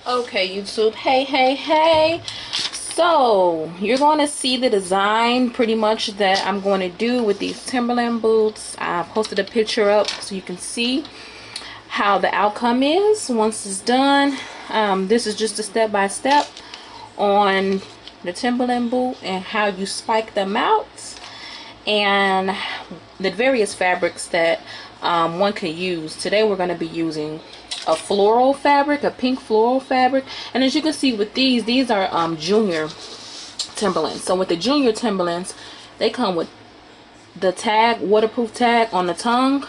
Okay, YouTube. Hey. So, you're going to see the design pretty much that I'm going to do with these Timberland boots. I posted a picture up so you can see how the outcome is once it's done. This is just a step-by-step on the Timberland boot and how you spike them out and the various fabrics that one can use. Today we're going to be using a floral fabric, a pink floral fabric, and as you can see with these are junior Timberlands. So with the junior Timberlands, they come with the tag, waterproof tag on the tongue.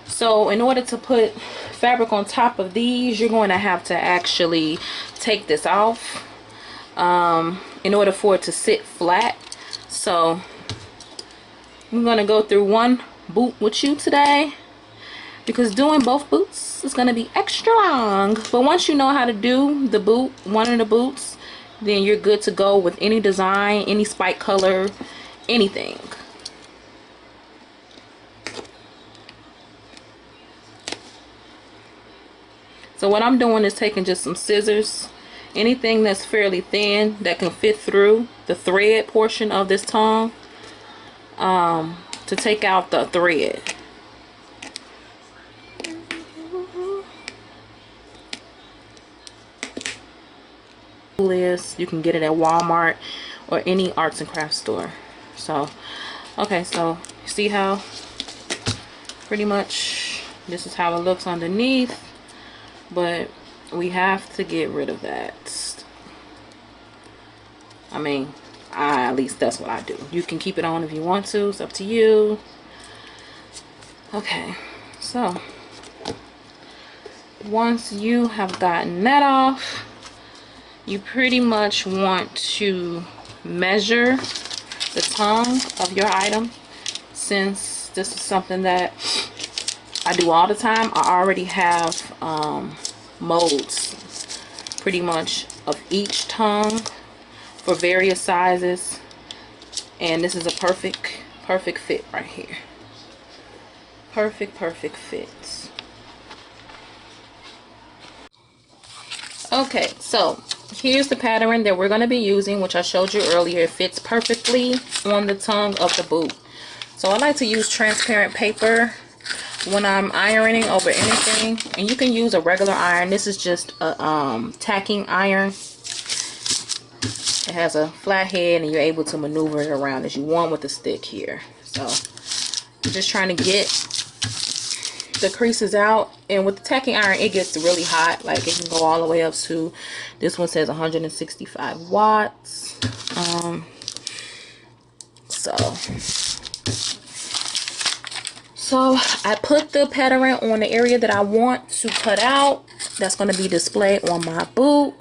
So in order to put fabric on top of these, you're going to have to actually take this off in order for it to sit flat. So I'm going to go through one boot with you today, because doing both boots is going to be extra long. But once you know how to do the boot, one of the boots, then you're good to go with any design, any spike color, anything. So what I'm doing is taking just some scissors, anything that's fairly thin that can fit through the thread portion of this tongue, to take out the thread. You can get it at Walmart or any arts and crafts store. So okay, so see how pretty much this is how it looks underneath, but we have to get rid of that. I mean, at least that's what I do. You can keep it on if you want to, it's up to you. Okay, so once you have gotten that off, you pretty much want to measure the tongue of your item. Since this is something that I do all the time, I already have molds pretty much of each tongue for various sizes, and this is a perfect fit right here. Perfect fit. Okay, so here's the pattern that we're going to be using, which I showed you earlier. It fits perfectly on the tongue of the boot. So I like to use transparent paper when I'm ironing over anything, and you can use a regular iron. This is just a tacking iron. It has a flat head and you're able to maneuver it around as you want with the stick here. So I'm just trying to get the creases out, and with the tacking iron it gets really hot. Like it can go all the way up to, this one says 165 watts. So I put the pattern on the area that I want to cut out. That's going to be displayed on my boot.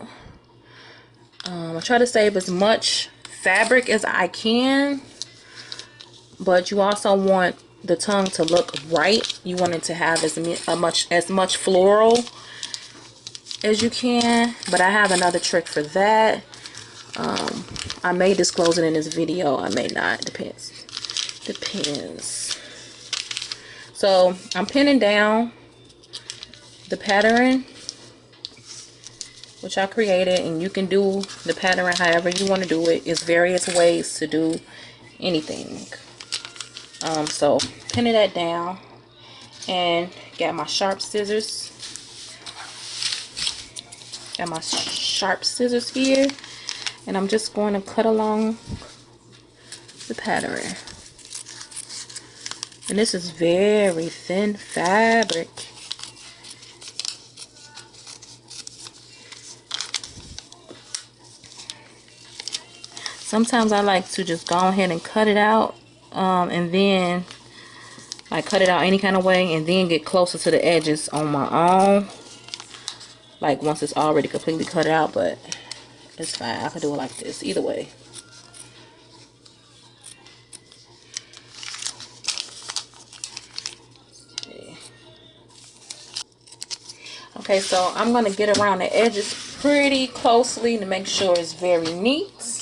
I try to save as much fabric as I can, but you also want the tongue to look right. You want it to have as much floral as you can, but I have another trick for that. I may disclose it in this video, I may not, depends. So I'm pinning down the pattern which I created, and you can do the pattern however you want to do it. It's various ways to do anything. So pinning that down, and got my sharp scissors. Here, and I'm just going to cut along the pattern. And this is very thin fabric. Sometimes I like to just go ahead and cut it out, and then like cut it out any kind of way, and then get closer to the edges on my own, like once it's already completely cut out. But it's fine, I can do it like this either way. Okay, so I'm going to get around the edges pretty closely to make sure it's very neat.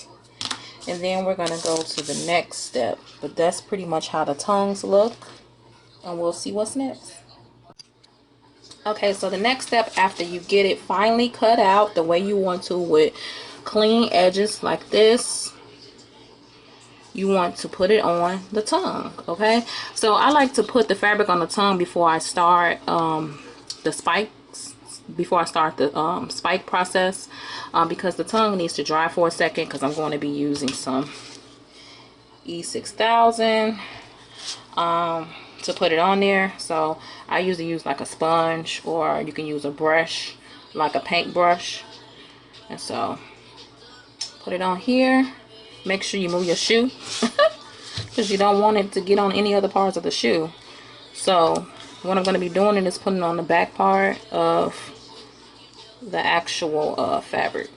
And then we're going to go to the next step. But that's pretty much how the tongues look. And we'll see what's next. Okay, so the next step after you get it finally cut out the way you want to with clean edges like this, you want to put it on the tongue. Okay, so I like to put the fabric on the tongue before I start the spikes, before I start the spike process, because the tongue needs to dry for a second, because I'm going to be using some E6000 to put it on there. So I usually use like a sponge, or you can use a brush like a paint brush. And so put it on here. Make sure you move your shoe because you don't want it to get on any other parts of the shoe. So what I'm going to be doing is putting on the back part of the actual fabric.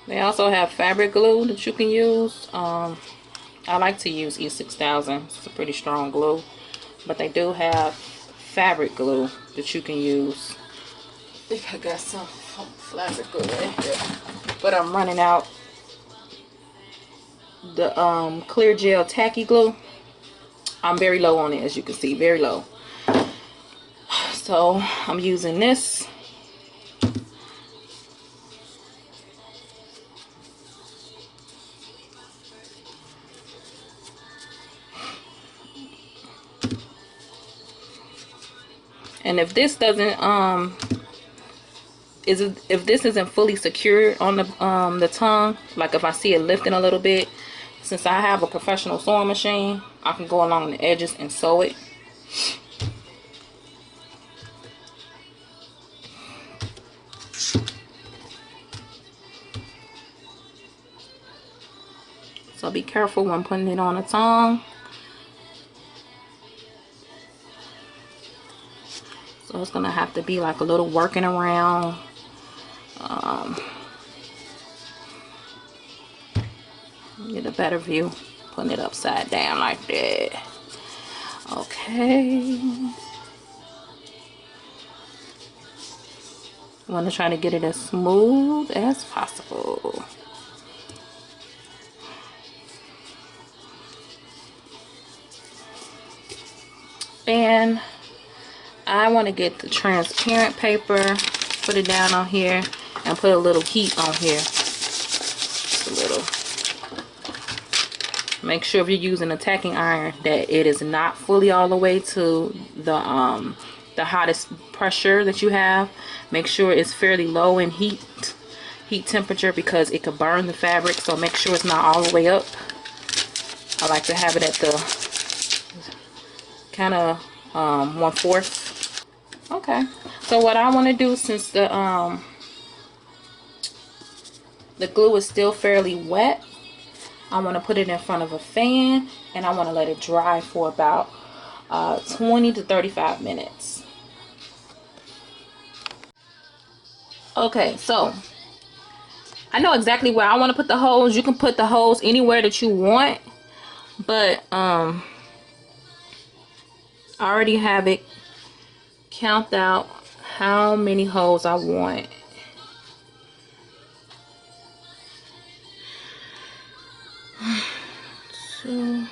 They also have fabric glue that you can use. I like to use E6000. It's a pretty strong glue. But they do have fabric glue that you can use. I think I got some fabric glue right here. But I'm running out. The clear gel tacky glue, I'm very low on it, as you can see, very low. So I'm using this. And if this doesn't if this isn't fully secured on the tongue, like if I see it lifting a little bit, since I have a professional sewing machine, I can go along the edges and sew it. So be careful when putting it on the tongue. So it's gonna have to be like a little working around. Get a better view. Putting it upside down like that. Okay. I want to try to get it as smooth as possible. And I want to get the transparent paper, put it down on here, and put a little heat on here. Just a little. Make sure if you're using a tacking iron that it is not fully all the way to the hottest pressure that you have. Make sure it's fairly low in heat temperature, because it could burn the fabric. So make sure it's not all the way up. I like to have it at the kind of 1/4. Okay, so what I want to do, since the glue is still fairly wet, I want to put it in front of a fan, and I want to let it dry for about 20 to 35 minutes. Okay, so I know exactly where I want to put the holes. You can put the holes anywhere that you want, but I already have it count out how many holes I want. Two,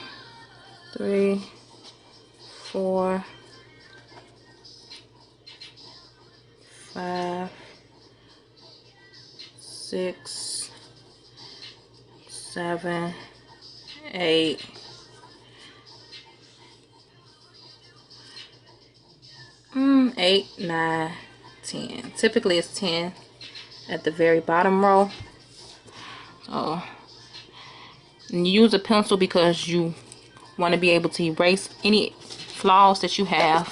3, 4, 5, 6, 7, 8, 8, 9, 10. Typically it's 10 at the very bottom row. So use a pencil because you want to be able to erase any flaws that you have.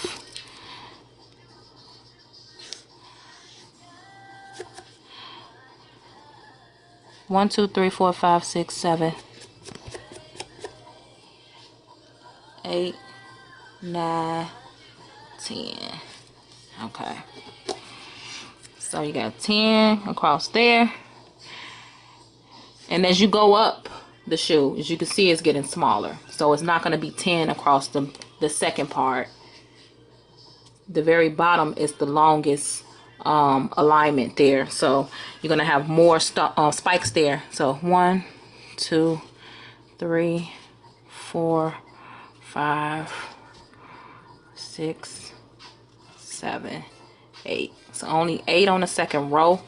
One, 2, 3, 4, 5, 6, 7, 8, 9, 10. Okay. So you got 10 across there. And as you go up the shoe, as you can see, it's getting smaller. So it's not going to be 10 across the second part. The very bottom is the longest alignment there. So you're gonna have more spikes there. So 1, 2, 3, 4, 5, 6, 7, 8. So only 8 on the second row.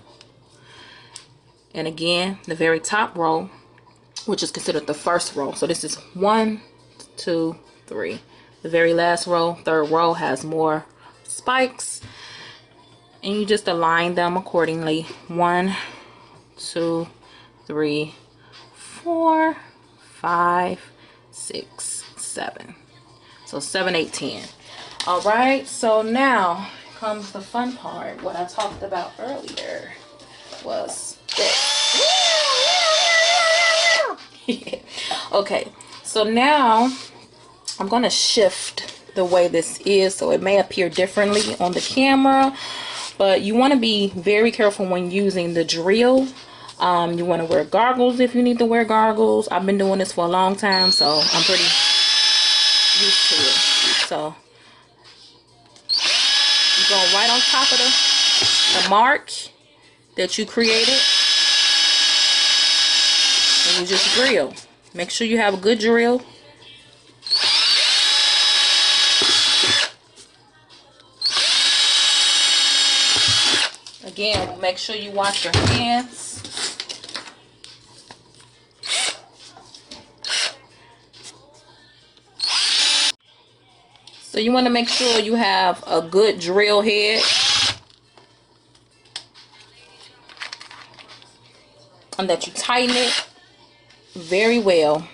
And again, the very top row, which is considered the first row. So this is 1, 2, 3. The very last row, third row, has more spikes, and you just align them accordingly. 1, 2, 3, 4, 5, 6, 7. So 7, 8, 10. All right, so now comes the fun part. What I talked about earlier was this. Okay, so now I'm going to shift the way this is, so it may appear differently on the camera, but you want to be very careful when using the drill. You want to wear goggles if you need to wear goggles. I've been doing this for a long time, so I'm pretty used to it. So you go right on top of the mark that you created, and you just drill. Make sure you have a good drill. Again, make sure you wash your hands. So you want to make sure you have a good drill head. And that you tighten it very well.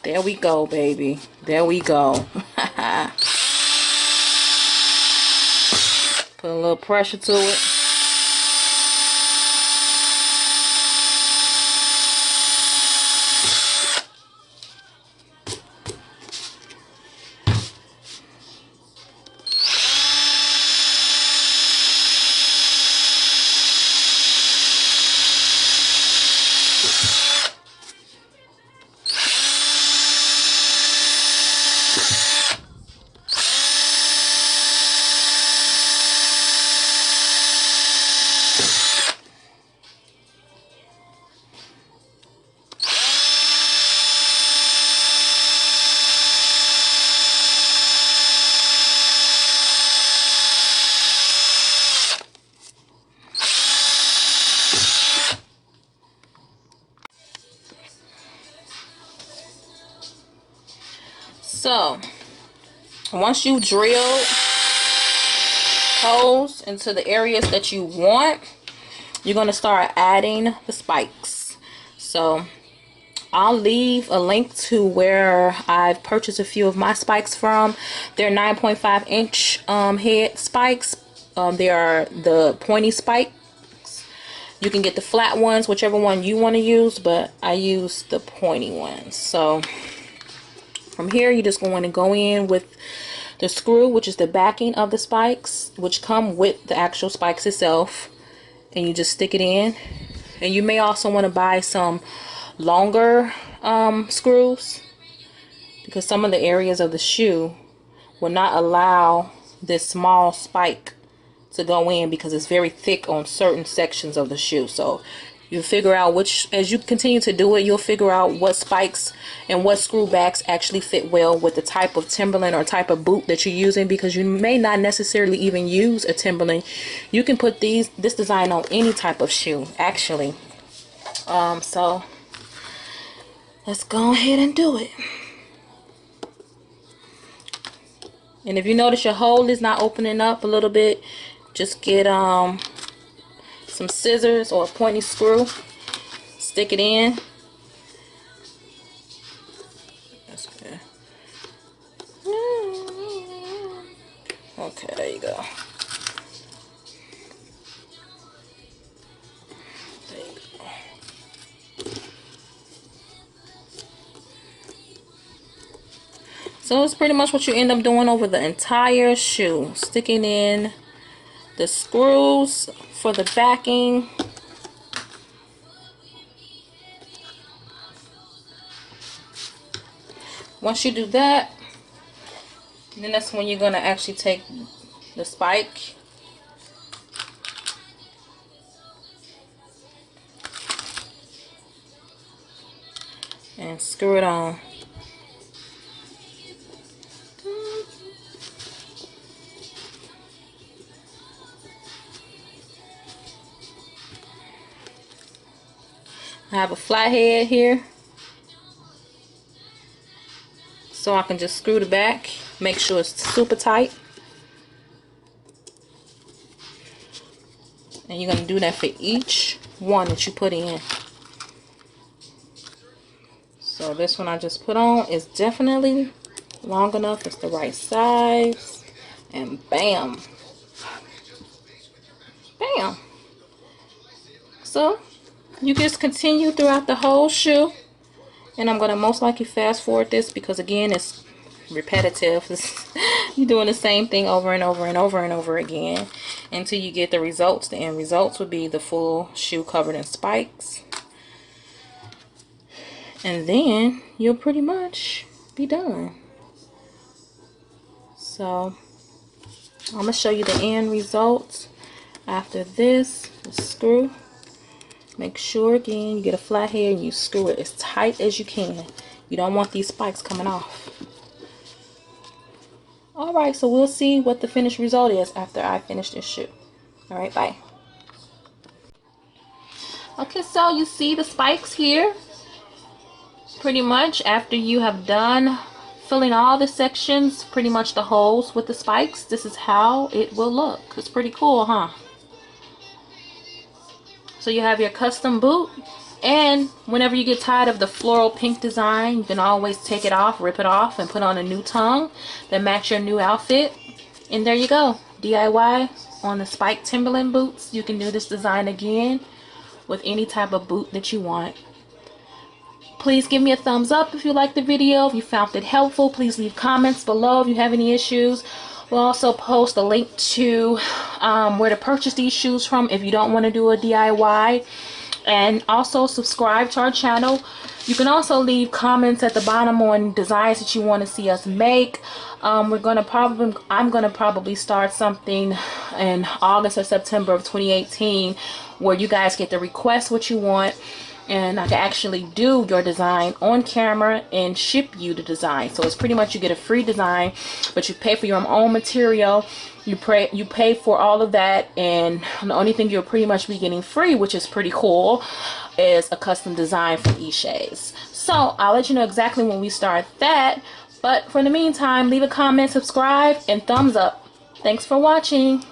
There we go, baby. There we go. Put a little pressure to it. So once you drill holes into the areas that you want, you're going to start adding the spikes. So I'll leave a link to where I've purchased a few of my spikes from. They're 9.5 inch head spikes. They are the pointy spikes. You can get the flat ones, whichever one you want to use, but I use the pointy ones. So from here, you're just going to go in with the screw, which is the backing of the spikes, which come with the actual spikes itself, and you just stick it in. And you may also want to buy some longer screws, because some of the areas of the shoe will not allow this small spike to go in, because it's very thick on certain sections of the shoe. So you figure out which, as you continue to do it, you'll figure out what spikes and what screw backs actually fit well with the type of Timberland or type of boot that you're using, because you may not necessarily even use a Timberland. You can put this design on any type of shoe, actually. So let's go ahead and do it. And if you notice your hole is not opening up a little bit, just get some scissors or a pointy screw, stick it in. That's good. Okay, there you go. There you go. So it's pretty much what you end up doing over the entire shoe, sticking in the screws for the backing. Once you do that, then that's when you're gonna actually take the spike and screw it on. I have a flat head here, so I can just screw the back, make sure it's super tight. And you're going to do that for each one that you put in. So this one I just put on is definitely long enough. It's the right size. And bam. Bam. So you just continue throughout the whole shoe. And I'm going to most likely fast forward this because, again, it's repetitive. You're doing the same thing over and over and over and over again until you get the results. The end results would be the full shoe covered in spikes. And then you'll pretty much be done. So I'm going to show you the end results after this. The screw. Make sure, again, you get a flat head and you screw it as tight as you can. You don't want these spikes coming off. Alright, so we'll see what the finished result is after I finish this shoe. Alright, bye. Okay, so you see the spikes here. Pretty much after you have done filling all the sections, pretty much the holes with the spikes, this is how it will look. It's pretty cool, huh? So you have your custom boot, and whenever you get tired of the floral pink design, you can always take it off, rip it off, and put on a new tongue that match your new outfit. And there you go. DIY on the spiked Timberland boots. You can do this design again with any type of boot that you want. Please give me a thumbs up if you liked the video. If you found it helpful, please leave comments below if you have any issues. We'll also post a link to where to purchase these shoes from if you don't want to do a DIY. And also subscribe to our channel. You can also leave comments at the bottom on designs that you want to see us make. I'm gonna probably start something in August or September of 2018 where you guys get to request what you want, and I can actually do your design on camera and ship you the design. So it's pretty much you get a free design, but you pay for your own material. You pay for all of that, and the only thing you'll pretty much be getting free, which is pretty cool, is a custom design from Eshay. So I'll let you know exactly when we start that. But for the meantime, leave a comment, subscribe, and thumbs up. Thanks for watching.